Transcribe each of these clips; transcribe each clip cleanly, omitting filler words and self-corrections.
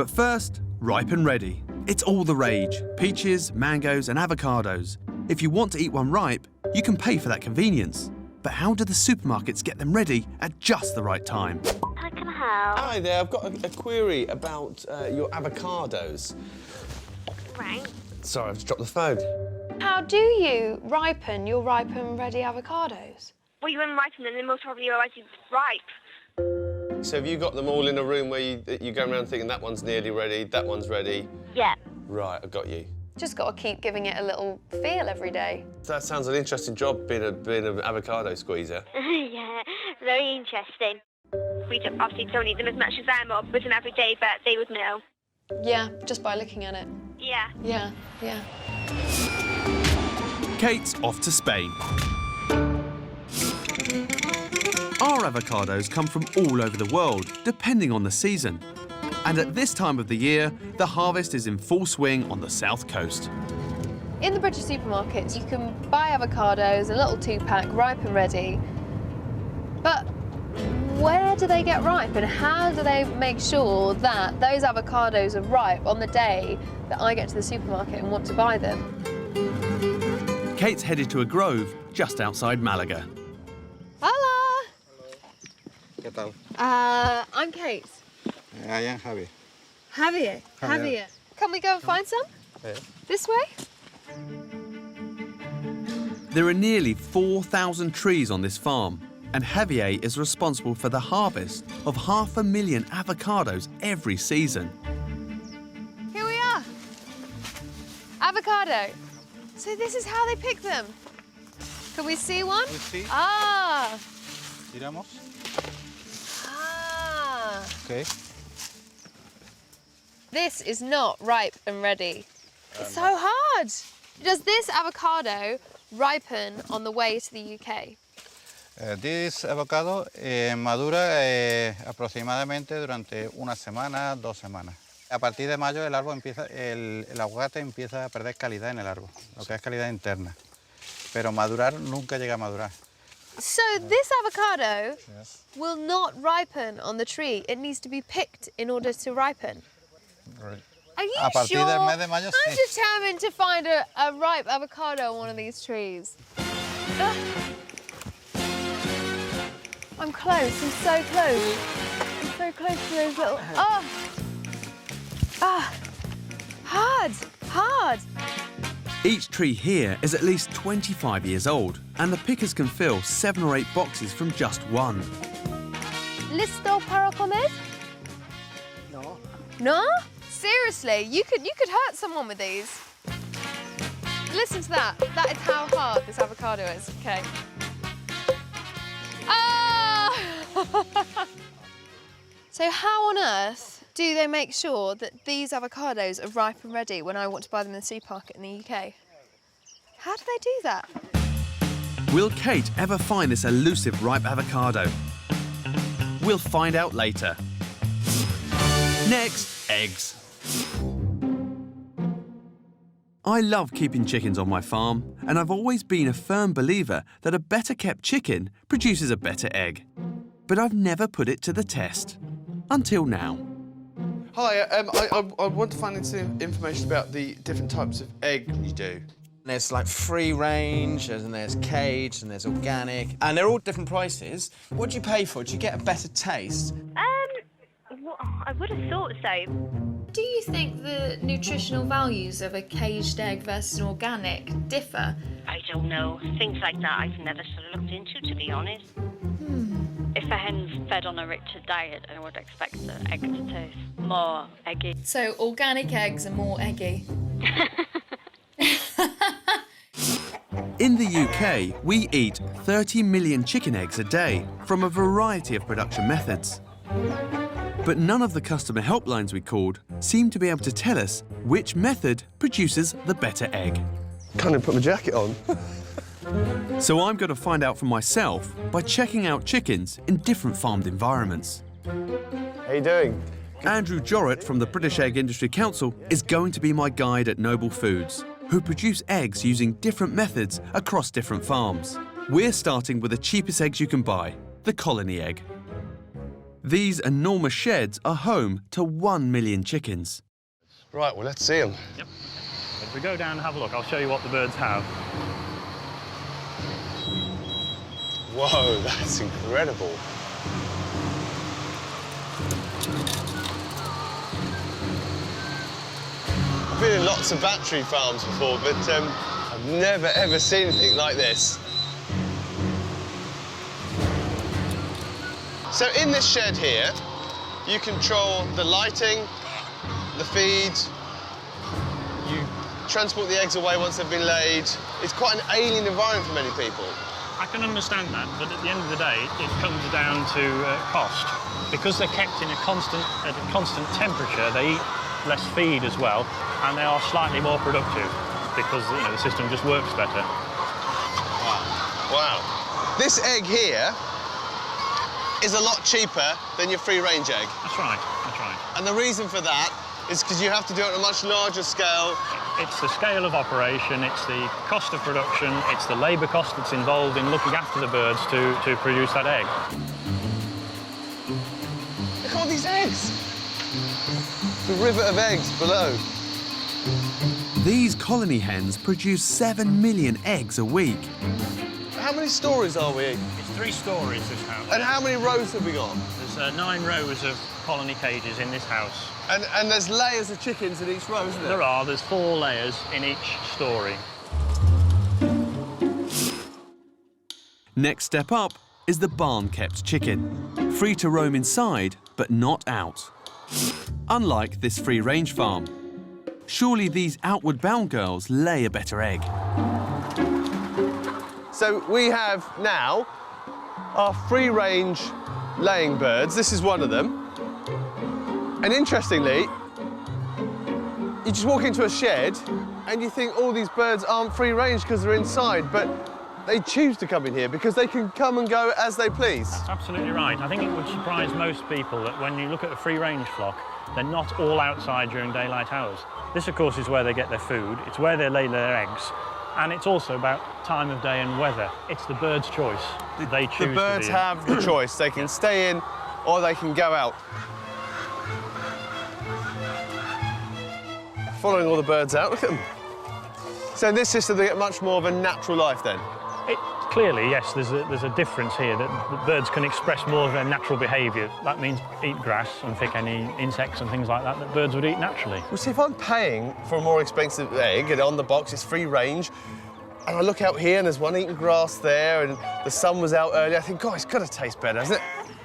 But first, ripe and ready. It's all the rage. Peaches, mangoes and avocados. If you want to eat one ripe, you can pay for that convenience. But how do the supermarkets get them ready at just the right time? How can I help? Hi there, I've got a query about your avocados. Right. Sorry, I've just dropped the phone. How do you ripen your ripe and ready avocados? Well, you unripen them, they're most probably already ripe. So have you got them all in a room where you go around thinking that one's nearly ready, that one's ready? Yeah. Right, I've got you. Just got to keep giving it a little feel every day. That sounds an interesting job, being an avocado squeezer. Yeah, very interesting. We obviously don't eat them as much as I'm up with them every day, but they would know. Yeah, just by looking at it. Yeah. Yeah, yeah. Kate's off to Spain. Our avocados come from all over the world, depending on the season. And at this time of the year, the harvest is in full swing on the south coast. In the British supermarkets, you can buy avocados, a little 2-pack, ripe and ready. But where do they get ripe and how do they make sure that those avocados are ripe on the day that I get to the supermarket and want to buy them? Kate's headed to a grove just outside Malaga. Hola! ¿Qué tal? I'm Kate. I am Javi. Javier. Javier. Can we go and find some? Yeah. This way? There are nearly 4,000 trees on this farm, and Javier is responsible for the harvest of 500,000 avocados every season. Here we are. Avocado. So this is how they pick them. Can we see one? We see. Ah. Tiramos. Ah. Okay. This is not ripe and ready. It's so hard. Does this avocado ripen on the way to the UK? This avocado madura aproximadamente durante una semana, 2 semanas. A partir de mayo el aguacate empieza a perder calidad en el árbol, lo que es calidad interna. Pero madurar nunca llega a madurar. So this avocado Yes. will not ripen on the tree. It needs to be picked in order to ripen. Right. Are you A partir sure? del mes de mayo, I'm sí. determined to find a ripe avocado on one of these trees. Ugh. I'm close. I'm so close. I'm so close to those little. Oh. Ah. Hard. Hard. Each tree here is at least 25 years old, and the pickers can fill 7 or 8 boxes from just one. Listo para comer? No. No? Seriously, you could hurt someone with these. Listen to that. That is how hard this avocado is. Okay. Ah! So how on earth do they make sure that these avocados are ripe and ready when I want to buy them in the supermarket in the UK? How do they do that? Will Kate ever find this elusive ripe avocado? We'll find out later. Next, eggs. I love keeping chickens on my farm, and I've always been a firm believer that a better kept chicken produces a better egg. But I've never put it to the test. Until now. Hi, I want to find out some information about the different types of egg you do. There's like free range, and there's caged, and there's organic, and they're all different prices. What do you pay for? Do you get a better taste? I would have thought so. Do you think the nutritional values of a caged egg versus an organic differ? I don't know. Things like that I've never sort of looked into, to be honest. If a hen's fed on a richer diet, I would expect the egg to taste more eggy. So organic eggs are more eggy. In the UK, we eat 30 million chicken eggs a day from a variety of production methods. But none of the customer helplines we called seemed to be able to tell us which method produces the better egg. Can't even put my jacket on. So I'm going to find out for myself by checking out chickens in different farmed environments. How you doing? Andrew Jorrett from the British Egg Industry Council is going to be my guide at Noble Foods, who produce eggs using different methods across different farms. We're starting with the cheapest eggs you can buy, the colony egg. These enormous sheds are home to 1 million chickens. Right, well, let's see them. Yep. If we go down and have a look, I'll show you what the birds have. Whoa, that's incredible. I've been in lots of battery farms before, but I've never, ever seen anything like this. So in this shed here, you control the lighting, the feed, you transport the eggs away once they've been laid. It's quite an alien environment for many people. I can understand that, but at the end of the day, it comes down to cost. Because they're kept at a constant temperature, they eat less feed as well, and they are slightly more productive because the system just works better. Wow. Wow. This egg here is a lot cheaper than your free-range egg. That's right, that's right. And the reason for that is because you have to do it on a much larger scale. It's the scale of operation, it's the cost of production, it's the labour cost that's involved in looking after the birds to produce that egg. Look at all these eggs! The river of eggs below. These colony hens produce 7 million eggs a week. How many stories are we? It's 3 stories, this house. And how many rows have we got? There's 9 rows of colony cages in this house. And there's layers of chickens in each row, isn't there? There are. There's 4 layers in each story. Next step up is the barn-kept chicken. Free to roam inside, but not out. Unlike this free-range farm. Surely these outward-bound girls lay a better egg. So we have now our free-range laying birds. This is one of them. And interestingly, you just walk into a shed and you think all these birds aren't free-range because they're inside, but they choose to come in here because they can come and go as they please. That's absolutely right. I think it would surprise most people that when you look at a free-range flock, they're not all outside during daylight hours. This, of course, is where they get their food. It's where they lay their eggs. And it's also about time of day and weather. It's the bird's choice. They choose to be in. The birds have the choice. They can stay in or they can go out. Following all the birds out, look at them. So in this system, they get much more of a natural life then? Clearly, yes, there's a difference here that the birds can express more of their natural behaviour. That means eat grass and pick any insects and things like that that birds would eat naturally. Well, see, if I'm paying for a more expensive egg and on the box it's free range, and I look out here and there's one eating grass there and the sun was out earlier, I think, God, it's got to taste better, hasn't it?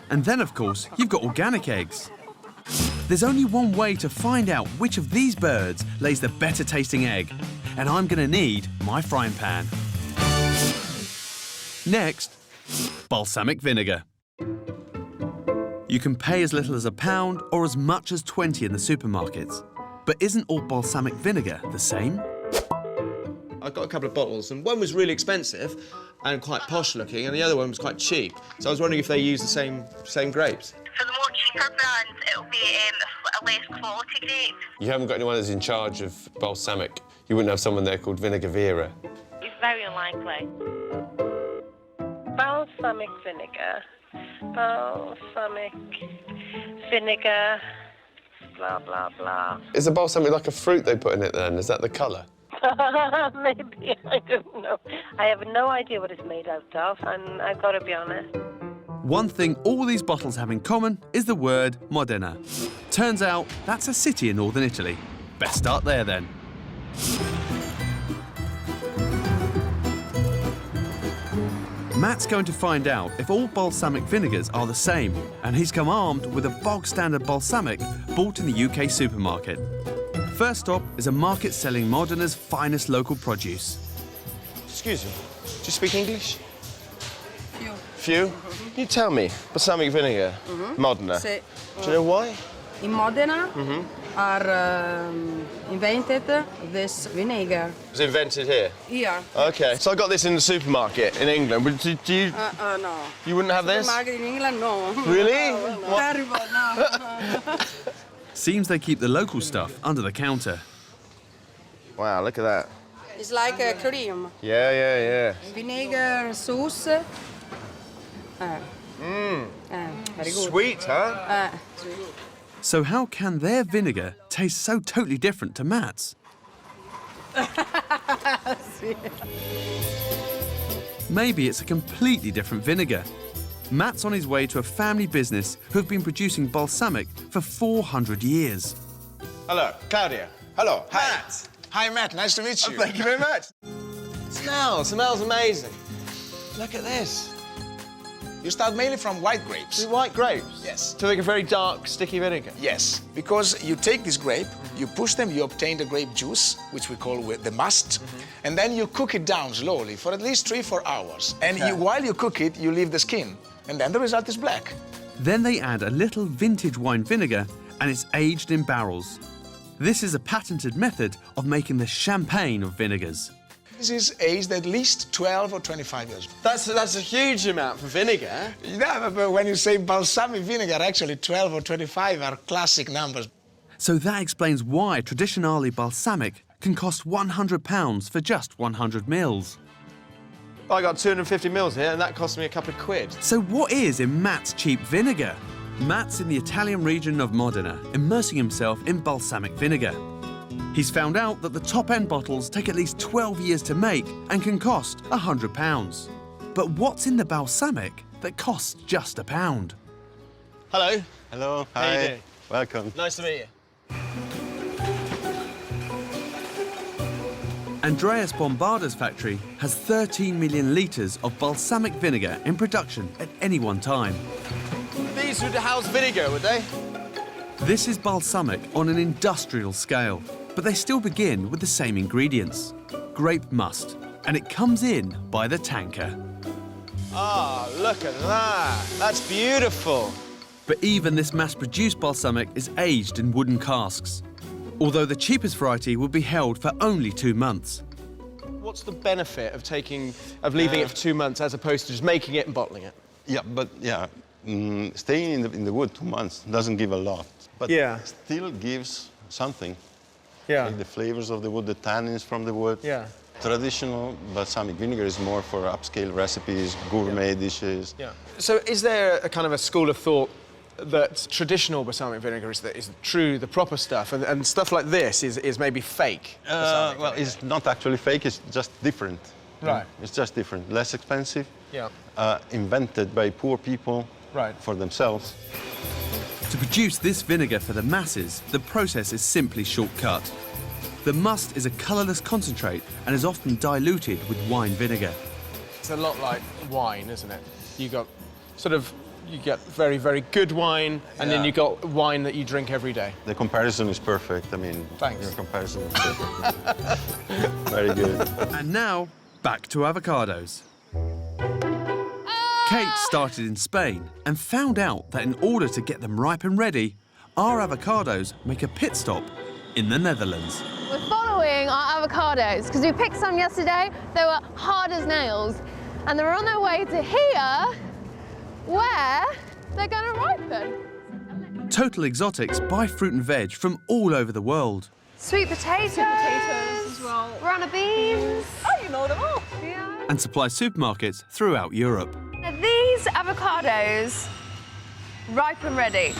And then, of course, you've got organic eggs. There's only one way to find out which of these birds lays the better tasting egg, and I'm going to need my frying pan. Next, balsamic vinegar. You can pay as little as £1 or as much as 20 in the supermarkets. But isn't all balsamic vinegar the same? I got a couple of bottles, and one was really expensive and quite posh looking, and the other one was quite cheap. So I was wondering if they use the same grapes. For the more cheaper brands, it'll be a less quality grape. You haven't got anyone who's in charge of balsamic. You wouldn't have someone there called Vinegar Vera. It's very unlikely. Balsamic vinegar. Balsamic vinegar. Blah, blah, blah. Is the balsamic like a fruit they put in it then? Is that the colour? Maybe, I don't know. I have no idea what it's made out of, and I've got to be honest. One thing all these bottles have in common is the word Modena. Turns out that's a city in northern Italy. Best start there then. Matt's going to find out if all balsamic vinegars are the same, and he's come armed with a bog-standard balsamic bought in the UK supermarket. First stop is a market selling Modena's finest local produce. Excuse me, do you speak English? Few? Can you tell me, balsamic vinegar, Modena, do you know why? In Modena are invented this vinegar. It was invented here? Here. OK, so I got this in the supermarket in England. Do you... No. You wouldn't have this? Supermarket in England, no. Really? No. Terrible, no. Seems they keep the local stuff under the counter. Wow, look at that. It's like a cream. Yeah. Vinegar sauce. Very good. Sweet, huh? Sweet. So how can their vinegar taste so totally different to Matt's? Maybe it's a completely different vinegar. Matt's on his way to a family business who have been producing balsamic for 400 years. Hello, Claudia. Hello. Matt. Hi, Matt. Nice to meet you. Thank you very much. Smells amazing. Look at this. You start mainly from white grapes. The white grapes? Yes. To make a very dark, sticky vinegar? Yes, because you take this grape, you push them, you obtain the grape juice, which we call the must, and then you cook it down slowly for at least 3-4 hours. And while you cook it, you leave the skin, and then the result is black. Then they add a little vintage wine vinegar and it's aged in barrels. This is a patented method of making the champagne of vinegars. This is aged at least 12 or 25 years. That's a huge amount for vinegar. Yeah, but when you say balsamic vinegar, actually 12 or 25 are classic numbers. So that explains why Traditionale balsamic can cost £100 for just 100 mils. I got 250 mils here, and that cost me a couple of quid. So what is in Matt's cheap vinegar? Matt's in the Italian region of Modena, immersing himself in balsamic vinegar. He's found out that the top-end bottles take at least 12 years to make and can cost £100. But what's in the balsamic that costs just £1? Hello. Hello. How you Hi. doing? Welcome. Nice to meet you. Andreas Bombarda's factory has 13 million litres of balsamic vinegar in production at any one time. These would house vinegar, would they? This is balsamic on an industrial scale, but they still begin with the same ingredients, grape must, and it comes in by the tanker. Ah, look at that. That's beautiful. But even this mass-produced balsamic is aged in wooden casks, although the cheapest variety will be held for only 2 months. What's the benefit of leaving it for 2 months as opposed to just making it and bottling it? Yeah, but staying in the wood 2 months doesn't give a lot, but still gives something. Yeah. Like the flavors of the wood, the tannins from the wood. Yeah. Traditional balsamic vinegar is more for upscale recipes, gourmet dishes. Yeah. So is there a kind of a school of thought that traditional balsamic vinegar is the proper stuff, and stuff like this is maybe fake? Well, it's not actually fake, it's just different. Right. It's just different, less expensive, Yeah. invented by poor people for themselves. To produce this vinegar for the masses, the process is simply shortcut. The must is a colourless concentrate and is often diluted with wine vinegar. It's a lot like wine, isn't it? You get very, very good wine, and then you got wine that you drink every day. The comparison is perfect. I mean, thanks. Your comparison is perfect. Very good. And now, back to avocados. Kate started in Spain and found out that in order to get them ripe and ready, our avocados make a pit stop in the Netherlands. We're following our avocados because we picked some yesterday. They were hard as nails, and they were on their way to here, where they're going to ripen. Total Exotics buy fruit and veg from all over the world. Sweet potatoes as well. Runner beans. Oh, you know them all. Yeah. And supply supermarkets throughout Europe. Now, these avocados ripen ready.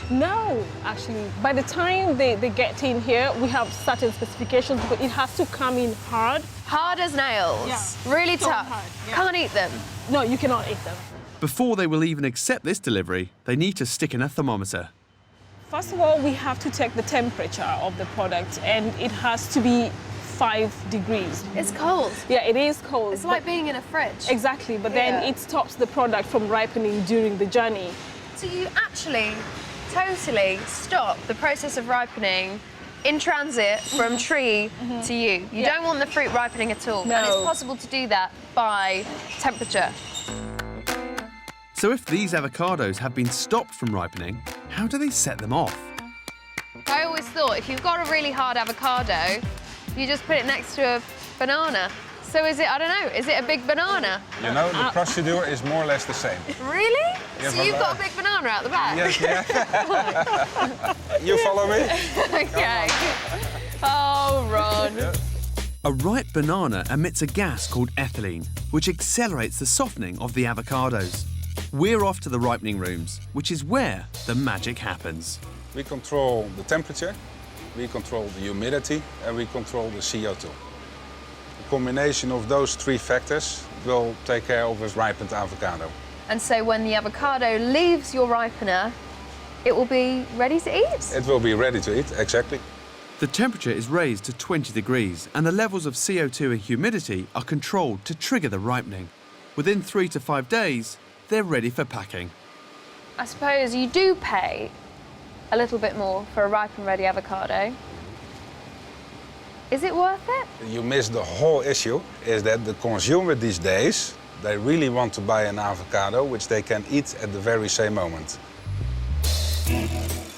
No, actually, by the time they get in here, we have certain specifications, but it has to come in hard. Hard as nails. Yeah. Really So tough. hard, yeah. Can't eat them. No, you cannot eat them. Before they will even accept this delivery, they need to stick in a thermometer. First of all, we have to check the temperature of the product, and it has to be 5 degrees. It's cold. Yeah, it is cold. It's like being in a fridge. Exactly, but then it stops the product from ripening during the journey. So you actually totally stop the process of ripening in transit from tree to you. You don't want the fruit ripening at all. No. And it's possible to do that by temperature. So if these avocados have been stopped from ripening, how do they set them off? I always thought if you've got a really hard avocado, you just put it next to a banana. So is it, I don't know, is it a big banana? You know, the procedure is more or less the same. Really? Yeah, so you've got a big banana out the back? Yes, yeah. You follow me? Okay. Oh, Ron. Yeah. A ripe banana emits a gas called ethylene, which accelerates the softening of the avocados. We're off to the ripening rooms, which is where the magic happens. We control the temperature, we control the humidity, and we control the CO2. The combination of those three factors will take care of a ripened avocado. And so when the avocado leaves your ripener, it will be ready to eat? It will be ready to eat, exactly. The temperature is raised to 20 degrees and the levels of CO2 and humidity are controlled to trigger the ripening. Within 3 to 5 days, they're ready for packing. I suppose you do pay a little bit more for a ripe and ready avocado. Is it worth it? You miss the whole issue, is that the consumer these days, they really want to buy an avocado which they can eat at the very same moment.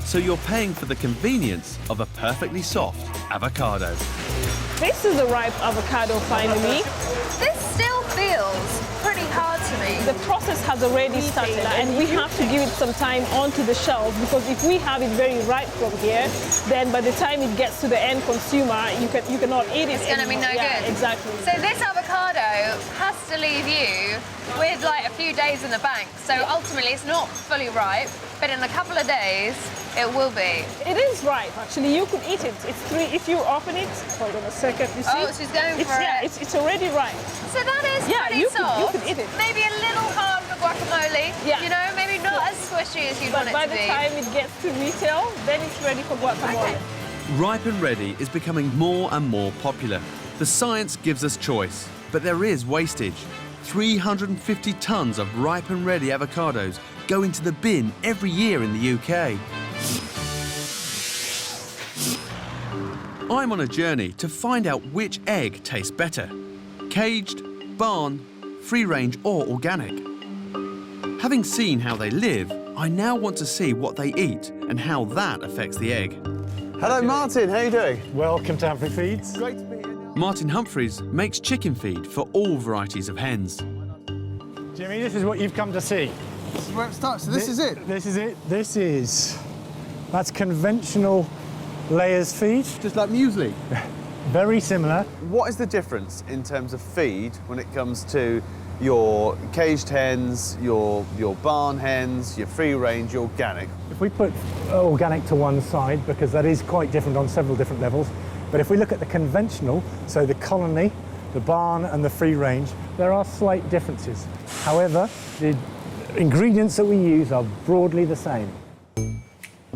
So you're paying for the convenience of a perfectly soft avocado. This is a ripe avocado, finally. This still feels pretty hard to me. The process has already started, and we have to give it some time onto the shelf, because if we have it very ripe from here, then by the time it gets to the end consumer, you cannot eat it. It's going to be no good. Exactly. So this avocado has to leave you with like a few days in the bank. So ultimately, it's not fully ripe, but in a couple of days, it will be. It is ripe, actually. You could eat it. If you open it, hold on a second, you see? Oh, she's going for it. Yeah, it's already ripe. So that is pretty soft. You could eat it. Maybe a little hard for guacamole. Yeah. You know, maybe not as squishy as you want it But to by be. the time it gets to retail, then it's ready for guacamole. Okay. Ripe and ready is becoming more and more popular. The science gives us choice, but there is wastage. 350 tonnes of ripe and ready avocados go into the bin every year in the UK. I'm on a journey to find out which egg tastes better. Caged, barn, free-range or organic. Having seen how they live, I now want to see what they eat and how that affects the egg. Hello, Martin. How are you doing? Welcome to Humphrey Feeds. Great to be here. Martin Humphreys makes chicken feed for all varieties of hens. Jimmy, this is what you've come to see. This is where it starts. So this is it? This is it. That's conventional layers feed. Just like muesli? Very similar. What is the difference in terms of feed when it comes to your caged hens, your barn hens, your free range, your organic? If we put organic to one side, because that is quite different on several different levels, but if we look at the conventional, so the colony, the barn and the free range, there are slight differences. However, the ingredients that we use are broadly the same.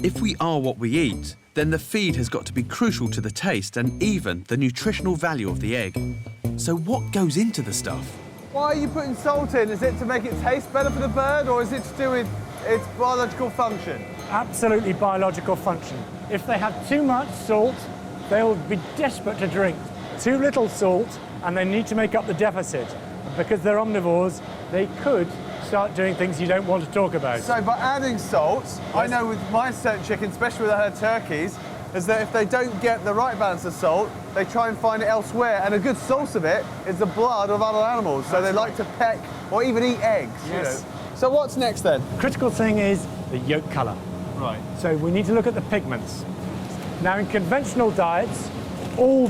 If we are what we eat, then the feed has got to be crucial to the taste and even the nutritional value of the egg. So what goes into the stuff? Why are you putting salt in? Is it to make it taste better for the bird, or is it to do with its biological function? Absolutely biological function. If they have too much salt, they'll be desperate to drink. Too little salt, and they need to make up the deficit. Because they're omnivores, they could start doing things you don't want to talk about. So by adding salt, yes. I know with my certain chicken, especially with our turkeys, is that if they don't get the right balance of salt, they try and find it elsewhere. And a good source of it is the blood of other animals. So they like to peck or even eat eggs. Yes. You know. So what's next then? Critical thing is the yolk colour. Right. So we need to look at the pigments. Now in conventional diets, all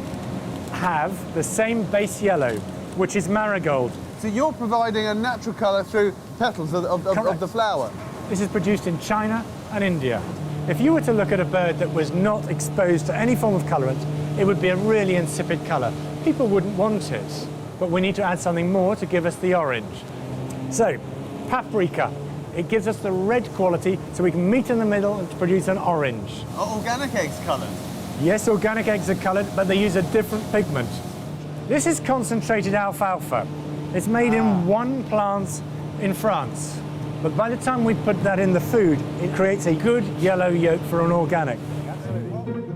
have the same base yellow, which is marigold. So you're providing a natural colour through petals of the flower? This is produced in China and India. If you were to look at a bird that was not exposed to any form of colourant, it would be a really insipid colour. People wouldn't want it, but we need to add something more to give us the orange. So, paprika. It gives us the red quality, so we can meet in the middle and produce an orange. Are organic eggs coloured? Yes, organic eggs are coloured, but they use a different pigment. This is concentrated alfalfa. It's made in one plant in France. But by the time we put that in the food, it creates a good yellow yolk for an organic.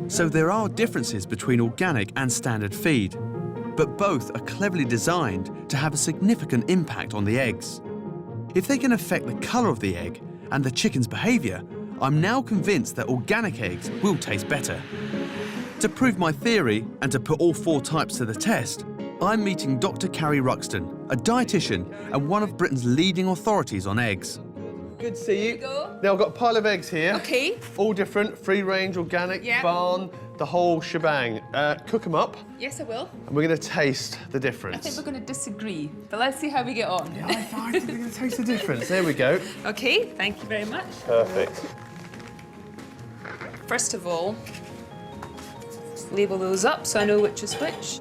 So there are differences between organic and standard feed, but both are cleverly designed to have a significant impact on the eggs. If they can affect the colour of the egg and the chicken's behaviour, I'm now convinced that organic eggs will taste better. To prove my theory and to put all 4 types to the test, I'm meeting Dr. Carrie Ruxton, a dietitian and one of Britain's leading authorities on eggs. Good to see you. There we go. Now I've got a pile of eggs here. Okay. All different, free range, organic, Yeah. barn, the whole shebang. Cook them up, Yes, I will. and we're going to taste the I difference. think we're going to disagree, but let's see how we get on. I think we're going to taste the difference. There we go. Okay, thank you very much. Perfect. First of all, label those up so I know which is which.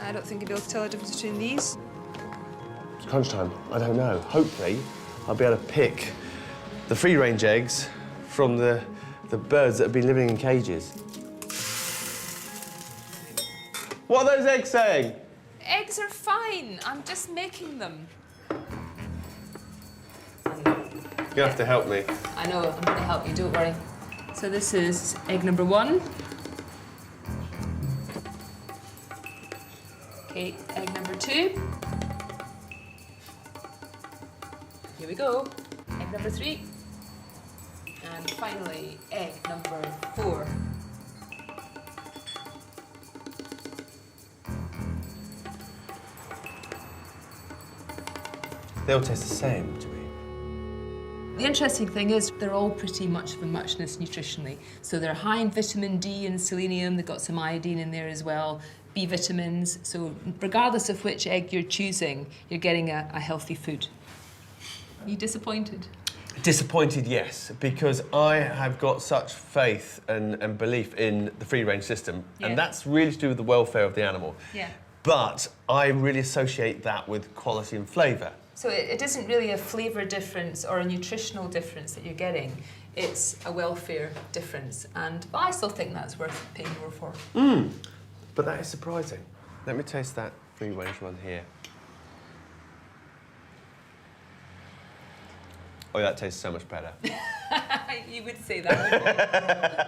I don't think I'll be able to tell the difference between these. It's crunch time. I don't know. Hopefully, I'll be able to pick the free-range eggs from the birds that have been living in cages. What are those eggs saying? Eggs are fine. I'm just making them. You're gonna have to help me. I know, I'm going to help you, don't worry. So this is egg number 1. Okay, egg number 2. Here we go. Egg number 3. And finally, egg number 4. They all taste the same to me. The interesting thing is they're all pretty much of a muchness nutritionally. So they're high in vitamin D and selenium, they've got some iodine in there as well, B vitamins. So regardless of which egg you're choosing, you're getting a healthy food. Are you disappointed? Disappointed, yes, because I have got such faith and belief in the free-range system, Yeah. and that's really to do with the welfare of the animal. Yeah. But I really associate that with quality and flavour. So it isn't really a flavour difference or a nutritional difference that you're getting. It's a welfare difference. And I still think that's worth paying more for. But that is surprising. Let me taste that free-range one here. Oh, that tastes so much better. You would say that, wouldn't you?